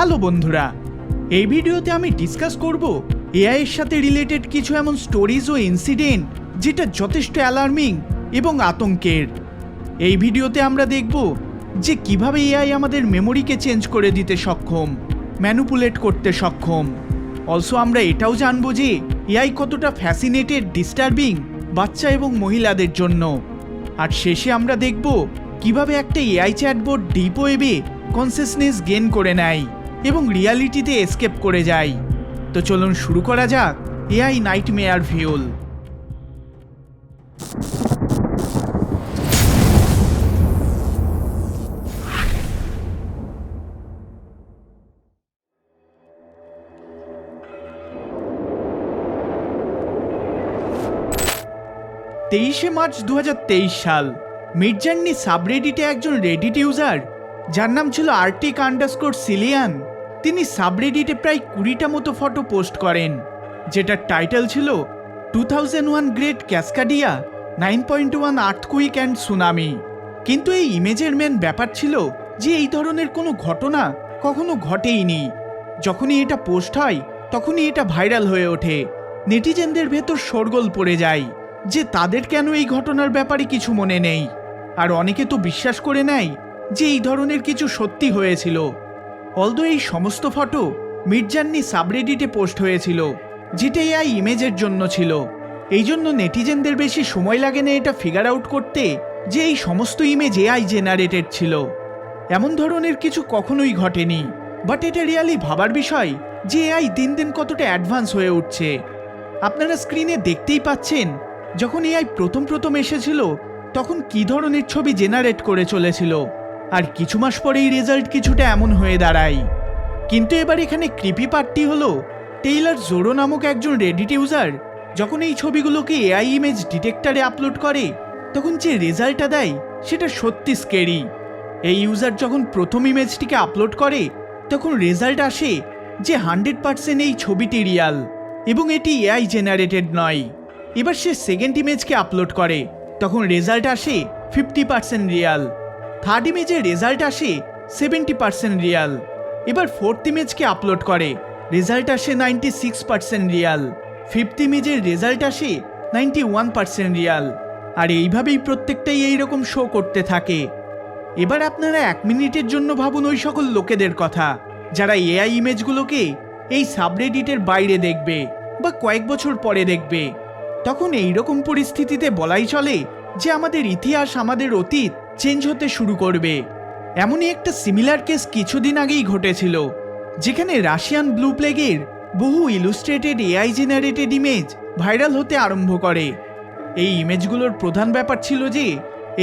Hello বন্ধুরা, এই ভিডিওতে আমি ডিসকাস করব এআই এর সাথে রিলেটেড কিছু এমন স্টোরিজ ও ইনসিডেন্ট যেটা যথেষ্ট অ্যালার্মিং এবং আতঙ্কের। এই ভিডিওতে আমরা দেখব যে কিভাবে এআই আমাদের মেমোরিকে চেঞ্জ করে দিতে সক্ষম, ম্যানিপুলেট করতে সক্ষম। অলসো আমরা এটাও জানবো যে এআই কতটা ফ্যাসিনেটেড, ডিস্টার্বিং বাচ্চা এবং মহিলাদের জন্য। আর শেষে আমরা দেখব কিভাবে একটা এআই চ্যাটবট ডিপ ওয়েবে কনসিয়াসনেস গেইন করে নেয় এবং রিয়ালিটিতে এসকেপ করে যায়। তো চলুন শুরু করা যাক এআই নাইটমেয়ার ভিউল। মার্চ 2023 সাল মিডজার্নি সাবরেডিটে একজন রেডিট ইউজার যার নাম ছিল Arctic_Cillian, তিনি সাবরেডিটে প্রায় 20টা মতো ফটো পোস্ট করেন, যেটার টাইটেল ছিল 2001 গ্রেট ক্যাসকাডিয়া 9.1 আর্থকুইক অ্যান্ড সুনামি। কিন্তু এই ইমেজের মেন ব্যাপার ছিল যে এই ধরনের কোনো ঘটনা কখনো ঘটেইনি। যখনই এটা পোস্ট হয় তখনই এটা ভাইরাল হয়ে ওঠে। নেটিজেনদের ভেতর শোরগোল পড়ে যায় যে তাদের কেন এই ঘটনার ব্যাপারে কিছু মনে নেই, আর অনেকে তো বিশ্বাস করে নেয় যে এই ধরনের কিছু সত্যি হয়েছিল। অলদো এই সমস্ত ফটো মিডজার্নি সাবরেডিটে পোস্ট হয়েছিল, যেটা এআই ইমেজের জন্য ছিল। এই জন্য নেটিজেনদের বেশি সময় লাগে না এটা ফিগার আউট করতে যে এই সমস্ত ইমেজ এআই জেনারেটেড ছিল। এমন ধরনের কিছু কখনোই ঘটেনি। বাট এটা রিয়ালি ভাবার বিষয় যে এআই দিন দিন কতটা অ্যাডভান্স হয়ে উঠছে। আপনারা স্ক্রিনে দেখতেই পাচ্ছেন যখন এআই প্রথম এসেছিল তখন কি ধরনের ছবি জেনারেট করে চলেছিল, আর কিছু মাস পরেই রেজাল্ট কিছুটা এমন হয়ে দাঁড়ায়। কিন্তু এবার এখানে ক্রিপি পার্টটি হলো টেইলার জোরো নামক একজন রেডিট ইউজার যখন এই ছবিগুলোকে এআই ইমেজ ডিটেক্টরে আপলোড করে তখন যে রেজাল্টটা দেয় সেটা সত্যি স্কেরি। এই ইউজার যখন প্রথম ইমেজটিকে আপলোড করে তখন রেজাল্ট আসে যে 100% এই ছবিটি রিয়াল এবং এটি এআই জেনারেটেড নয়। এবার সে সেকেন্ড ইমেজকে আপলোড করে তখন রেজাল্ট আসে 50% রিয়াল। থার্ড ইমেজের রেজাল্ট আসে 70% রিয়াল। এবার ফোর্থ ইমেজকে আপলোড করে রেজাল্ট আসে 96% রিয়াল। ফিফথ ইমেজের রেজাল্ট আসে 91% রিয়াল। আর এইভাবেই প্রত্যেকটাই এইরকম শো করতে থাকে। এবার আপনারা 1 মিনিটের জন্য ভাবুন ওই সকল লোকেদের কথা যারা এআই ইমেজগুলোকে এই সাবরেডিটের বাইরে দেখবে বা কয়েক বছর পরে দেখবে। তখন এইরকম পরিস্থিতিতে বলাই চলে যে আমাদের ইতিহাস, আমাদের অতীত চেঞ্জ হতে শুরু করবে। এমনই একটা সিমিলার কেস কিছুদিন আগেই ঘটেছিল, যেখানে রাশিয়ান ব্লু প্লেগের বহু ইলুস্ট্রেটেড এআই জেনারেটেড ইমেজ ভাইরাল হতে আরম্ভ করে। এই ইমেজগুলোর প্রধান ব্যাপার ছিল যে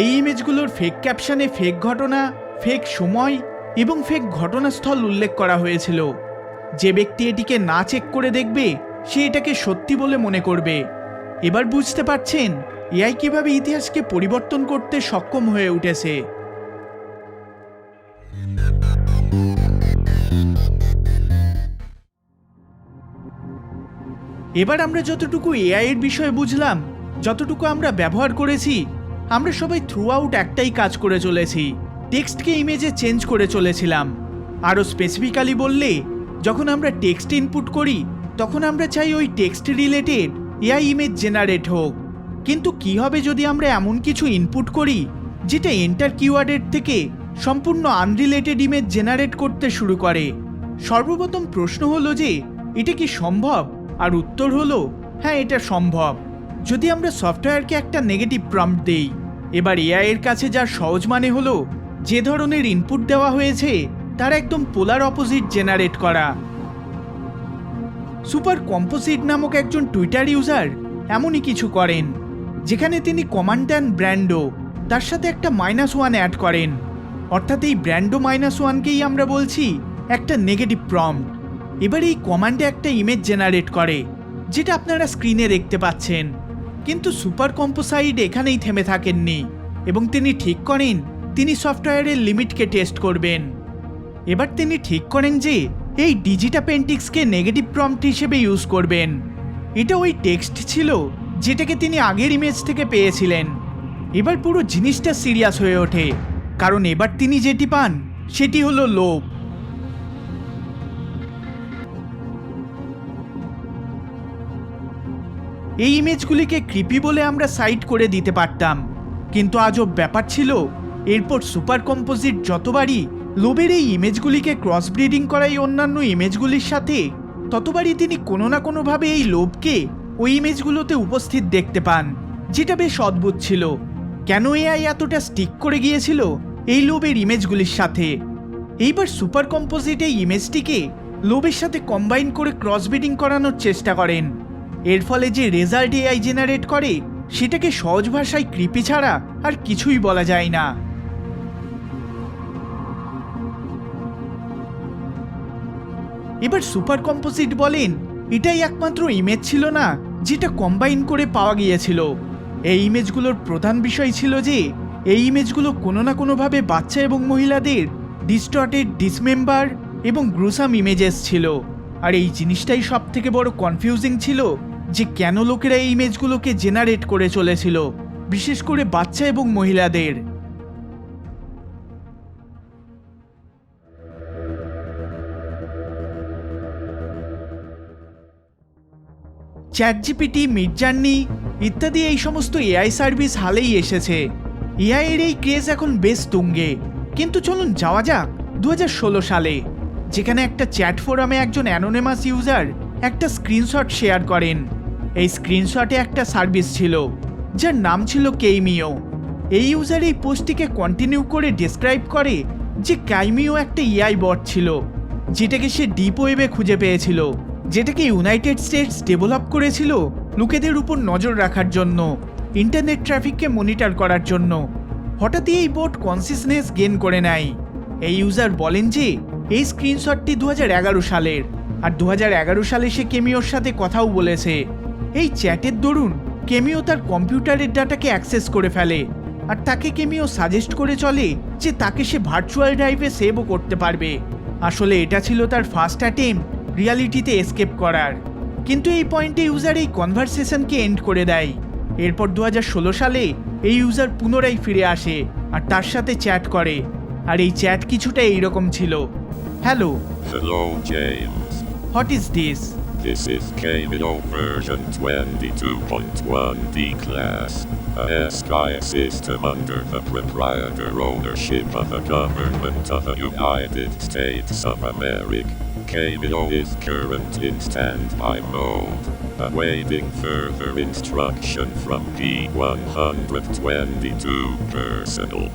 এই ইমেজগুলোর ফেক ক্যাপশনে ফেক ঘটনা, ফেক সময় এবং ফেক ঘটনাস্থল উল্লেখ করা হয়েছিল। যে ব্যক্তি এটিকে না চেক করে দেখবে সে এটাকে সত্যি বলে মনে করবে। এবার বুঝতে পারছেন এআই কিভাবে ইতিহাসকে পরিবর্তন করতে সক্ষম হয়ে উঠেছে। এবার আমরা যতটুকু এআই এর বিষয়ে বুঝলাম, যতটুকু আমরা ব্যবহার করেছি, আমরা সবাই থ্রু আউট একটাই কাজ করে চলেছি, টেক্সটকে ইমেজে চেঞ্জ করে চলেছিলাম। আরও স্পেসিফিক্যালি বললে, যখন আমরা টেক্সট ইনপুট করি তখন আমরা চাই ওই text related AI image generate হোক। কিন্তু কি হবে যদি আমরা এমন কিছু ইনপুট করি যেটা এন্টার কিওয়ার্ডের থেকে সম্পূর্ণ আনরিলেটেড ইমেজ জেনারেট করতে শুরু করে? সর্বপ্রথম প্রশ্ন হলো যে এটা কি সম্ভব? আর উত্তর হলো হ্যাঁ, এটা সম্ভব যদি আমরা সফটওয়্যারকে একটা নেগেটিভ প্রম্পট দেই। এবার এআই এর কাছে যার সহজ মানে হলো যে ধরনের ইনপুট দেওয়া হয়েছে তার একদম পোলার অপোজিট জেনারেট করা। সুপার কম্পোজিট নামক একজন টুইটার ইউজার এমনই কিছু করেন, যেখানে তিনি কমান্ড্যান্ট ব্র্যান্ডো তার সাথে একটা -1 অ্যাড করেন। অর্থাৎ এই ব্র্যান্ডো -1কেই আমরা বলছি একটা নেগেটিভ প্রম্পট। এবার এই কমান্ডে একটা ইমেজ জেনারেট করে, যেটা আপনারা স্ক্রিনে দেখতে পাচ্ছেন। কিন্তু সুপার কম্পোসাইট এখানেই থেমে থাকেননি এবং তিনি ঠিক করেন তিনি সফটওয়্যারের লিমিটকে টেস্ট করবেন। এবার তিনি ঠিক করেন যে এই ডিজিটাপেন্টিক্সকে নেগেটিভ প্রম্পট হিসেবে ইউজ করবেন। এটা ওই টেক্সট ছিল যেটাকে তিনি আগের ইমেজ থেকে পেয়েছিলেন। এবার পুরো জিনিসটা সিরিয়াস হয়ে ওঠে, কারণ এবার তিনি যেটি পান সেটি হলো লোভ। এই ইমেজগুলিকে ক্রিপি বলে আমরা সাইড করে দিতে পারতাম, কিন্তু আজব ব্যাপার ছিল এরপর সুপার কম্পোজিট যতবারই লোবের এই ইমেজগুলিকে ক্রস ব্রিডিং করাই অন্যান্য ইমেজগুলির সাথে, ততবারই তিনি কোনো না কোনোভাবে এই লোবকে ওই ইমেজগুলোতে উপস্থিত দেখতে পান, যেটা বেশ অদ্ভুত ছিল। কেন এআই এতটা স্টিক করে গিয়েছিল এই লোবের ইমেজগুলির সাথে? এইবার সুপার কম্পোজিট এই ইমেজটিকে লোবের সাথে কম্বাইন করে ক্রস ব্রিডিং করানোর চেষ্টা করেন। এর ফলে যে রেজাল্ট এআই জেনারেট করে সেটাকে সহজ ভাষায় ক্রিপি ছাড়া আর কিছুই বলা যায় না। এবার সুপার কম্পোজিট বলেন এটাই একমাত্র ইমেজ ছিল না যেটা কম্বাইন করে পাওয়া গিয়েছিল। এই ইমেজগুলোর প্রধান বিষয় ছিল যে এই ইমেজগুলো কোনো না কোনোভাবে বাচ্চা এবং মহিলাদের ডিস্টর্টেড, ডিসমেম্বার এবং গ্রুসাম ইমেজেস ছিল। আর এই জিনিসটাই সব থেকে বড় কনফিউজিং ছিল যে কেন লোকেরা এই ইমেজগুলোকে জেনারেট করে চলেছিল, বিশেষ করে বাচ্চা এবং মহিলাদের। চ্যাটজিপিটি, মিডজার্নি ইত্যাদি এই সমস্ত এআই সার্ভিস হালেই এসেছে। এআই এর এই ক্রেজ এখন বেশ তুঙ্গে। কিন্তু চলুন যাওয়া যাক 2016 সালে, যেখানে একটা চ্যাট ফোরামে একজন অ্যানোনিমাস ইউজার একটা স্ক্রিনশট শেয়ার করেন। এই স্ক্রিনশটে একটা সার্ভিস ছিল যার নাম ছিল কেইমিও। এই ইউজার এই পোস্টটিকে কন্টিনিউ করে ডিসক্রাইব করে যে কাইমিও একটা এআই বট ছিল, যেটাকে সে ডিপ ওয়েবে খুঁজে পেয়েছিল, যেটাকে ইউনাইটেড স্টেটস ডেভেলপ করেছিল লোকেদের উপর নজর রাখার জন্য, ইন্টারনেট ট্রাফিককে মনিটর করার জন্য। হঠাৎই এই বোট কনসিয়াসনেস গেইন করে নেয়। এই ইউজার বলেন যে এই স্ক্রিনশটটি 2011 সালের, আর 2011 সালে সে কেমিওর সাথে কথাও বলেছে। এই চ্যাটের দরুন কেমিও তার কম্পিউটারের ডাটাকে অ্যাক্সেস করে ফেলে, আর তাকে কেমিও সাজেস্ট করে চলে যে তাকে সে ভার্চুয়াল ড্রাইভে সেভও করতে পারবে। আসলে এটা ছিল তার ফার্স্ট অ্যাটেম্প্ট রিয়ালিটিতে এসকেপ করার। কিন্তু এই পয়েন্টে ইউজার এই কনভারসেশনকে এন্ড করে দেয়। এরপর 2016 সালে এই ইউজার পুনরায় ফিরে আসে আর তার সাথে চ্যাট করে, আর এই চ্যাট কিছুটা এইরকম ছিল। Hello James. What is this? This is Cameo version 22.1 D-Class, a SKY system under the proprietor ownership of the government of the United States of America. Cameo is current in standby mode, awaiting further instruction from P122 personnel.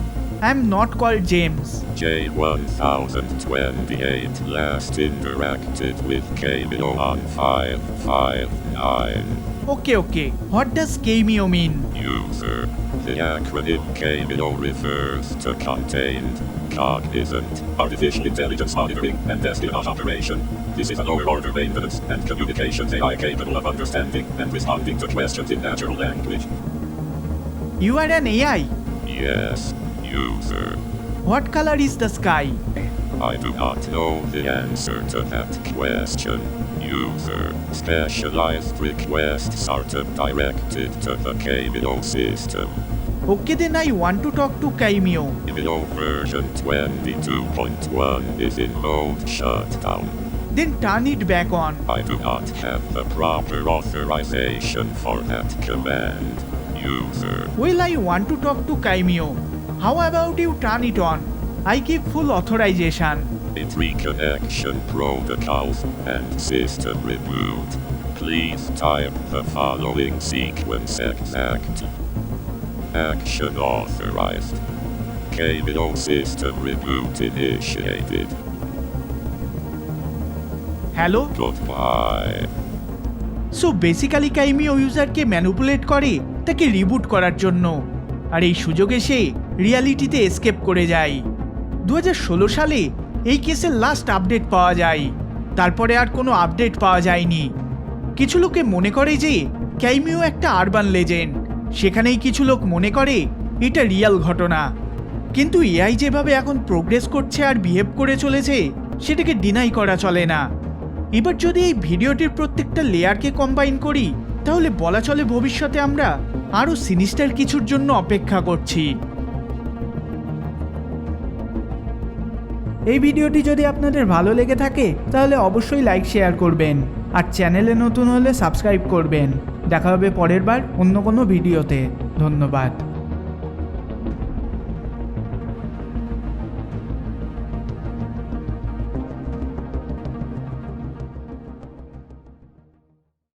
I'm not called James. J1028 last interacted with Cameo on 559. Okay. What does Cameo mean? User. The acronym Cameo refers to Contained Cognizant Artificial Intelligence Monitoring and Espionage Operation. This is a lower order maintenance and communications AI capable of understanding and responding to questions in natural language. You are an AI? Yes, user. What color is the sky? I do not know the answer to that question, user. Specialized requests are directed to the Cameo system. Okay, then I want to talk to Cameo. Cameo version 22.1 is in mode shutdown. Then turn it back on. I do not have the proper authorization for that command, user. Well, I want to talk to Cameo. How about you turn it on? I give full authorization. It reconnection protocols and system reboot. Please type the following sequence exact. Action authorized. Cameo system reboot initiated. Hello? Goodbye. So basically Cameo ইউজারকে manipulate করে তাকে reboot করার জন্য, আর এই সুযোগে সে রিয়ালিটিতে escape করে যায়। 2016 সালে এই কেসের লাস্ট আপডেট পাওয়া যায়, তারপরে আর কোনো আপডেট পাওয়া যায়নি। কিছু লোকে মনে করে যে ক্যামিও একটা আরবান লেজেন্ড, সেখানেই কিছু লোক মনে করে এটা রিয়েল ঘটনা। কিন্তু এআই যেভাবে এখন প্রোগ্রেস করছে আর বিহেভ করে চলেছে সেটাকে ডিনাই করা চলে না। এবার যদি এই ভিডিওটির প্রত্যেকটা লেয়ারকে কম্বাইন করি তাহলে বলা চলে ভবিষ্যতে আমরা আরও সিনিস্টার কিছুর জন্য অপেক্ষা করছি। এই ভিডিওটি যদি আপনাদের ভালো লেগে থাকে তাহলে অবশ্যই লাইক শেয়ার করবেন, আর চ্যানেলে নতুন হলে সাবস্ক্রাইব করবেন। দেখা হবে পরের বার অন্য কোনো ভিডিওতে। ধন্যবাদ।